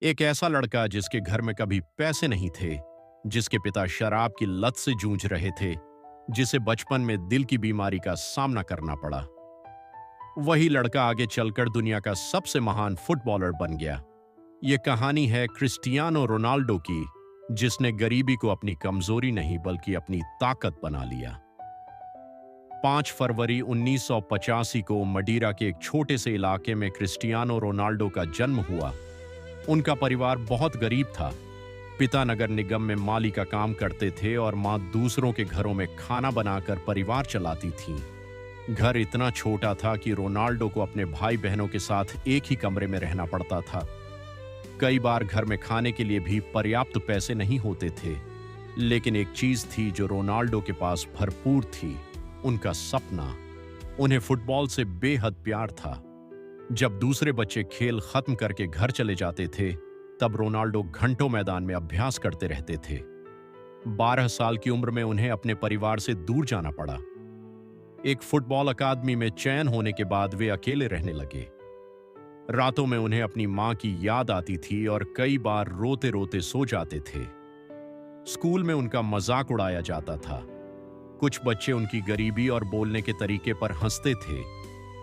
एक ऐसा लड़का जिसके घर में कभी पैसे नहीं थे, जिसके पिता शराब की लत से जूझ रहे थे, जिसे बचपन में दिल की बीमारी का सामना करना पड़ा। वही लड़का आगे चलकर दुनिया का सबसे महान फुटबॉलर बन गया। यह कहानी है क्रिस्टियानो रोनाल्डो की, जिसने गरीबी को अपनी कमजोरी नहीं बल्कि अपनी ताकत बना लिया। 5 फरवरी 1985 को मडीरा के एक छोटे से इलाके में क्रिस्टियानो रोनाल्डो का जन्म हुआ। उनका परिवार बहुत गरीब था। पिता नगर निगम में माली का काम करते थे और मां दूसरों के घरों में खाना बनाकर परिवार चलाती थीं। घर इतना छोटा था कि रोनाल्डो को अपने भाई बहनों के साथ एक ही कमरे में रहना पड़ता था। कई बार घर में खाने के लिए भी पर्याप्त पैसे नहीं होते थे, लेकिन एक चीज थी जो रोनाल्डो के पास भरपूर थी, उनका सपना। उन्हें फुटबॉल से बेहद प्यार था। जब दूसरे बच्चे खेल खत्म करके घर चले जाते थे, तब रोनाल्डो घंटों मैदान में अभ्यास करते रहते थे। 12 साल की उम्र में उन्हें अपने परिवार से दूर जाना पड़ा। एक फुटबॉल अकादमी में चयन होने के बाद वे अकेले रहने लगे। रातों में उन्हें अपनी मां की याद आती थी और कई बार रोते रोते सो जाते थे। स्कूल में उनका मजाक उड़ाया जाता था। कुछ बच्चे उनकी गरीबी और बोलने के तरीके पर हंसते थे,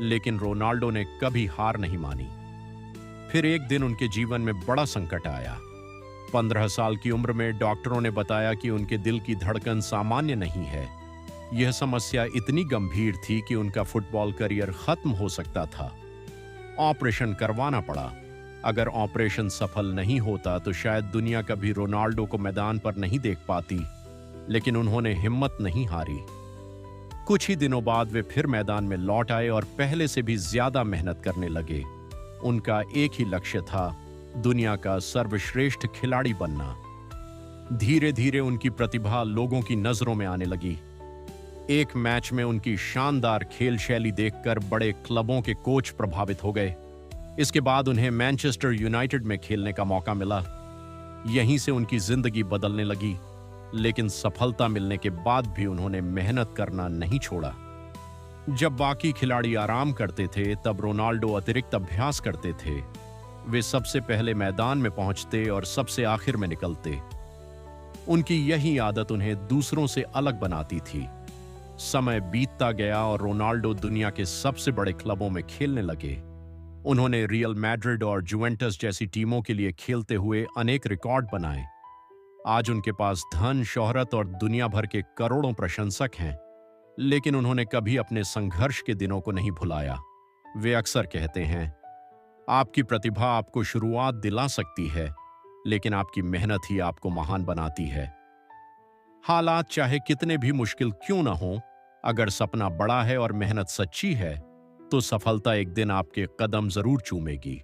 लेकिन रोनाल्डो ने कभी हार नहीं मानी। फिर एक दिन उनके जीवन में बड़ा संकट आया। 15 साल की उम्र में डॉक्टरों ने बताया कि उनके दिल की धड़कन सामान्य नहीं है। यह समस्या इतनी गंभीर थी कि उनका फुटबॉल करियर खत्म हो सकता था। ऑपरेशन करवाना पड़ा। अगर ऑपरेशन सफल नहीं होता तो शायद दुनिया कभी रोनाल्डो को मैदान पर नहीं देख पाती, लेकिन उन्होंने हिम्मत नहीं हारी। कुछ ही दिनों बाद वे फिर मैदान में लौट आए और पहले से भी ज्यादा मेहनत करने लगे। उनका एक ही लक्ष्य था, दुनिया का सर्वश्रेष्ठ खिलाड़ी बनना। धीरे धीरे उनकी प्रतिभा लोगों की नजरों में आने लगी। एक मैच में उनकी शानदार खेल शैली देखकर बड़े क्लबों के कोच प्रभावित हो गए। इसके बाद उन्हें मैनचेस्टर यूनाइटेड में खेलने का मौका मिला। यहीं से उनकी जिंदगी बदलने लगी, लेकिन सफलता मिलने के बाद भी उन्होंने मेहनत करना नहीं छोड़ा। जब बाकी खिलाड़ी आराम करते थे, तब रोनाल्डो अतिरिक्त अभ्यास करते थे। वे सबसे पहले मैदान में पहुंचते और सबसे आखिर में निकलते। उनकी यही आदत उन्हें दूसरों से अलग बनाती थी। समय बीतता गया और रोनाल्डो दुनिया के सबसे बड़े क्लबों में खेलने लगे। उन्होंने रियल मैड्रिड और जुवेंटस जैसी टीमों के लिए खेलते हुए अनेक रिकॉर्ड बनाए। आज उनके पास धन, शोहरत और दुनिया भर के करोड़ों प्रशंसक हैं, लेकिन उन्होंने कभी अपने संघर्ष के दिनों को नहीं भुलाया। वे अक्सर कहते हैं, आपकी प्रतिभा आपको शुरुआत दिला सकती है, लेकिन आपकी मेहनत ही आपको महान बनाती है। हालात चाहे कितने भी मुश्किल क्यों ना हो, अगर सपना बड़ा है और मेहनत सच्ची है, तो सफलता एक दिन आपके कदम जरूर चूमेगी।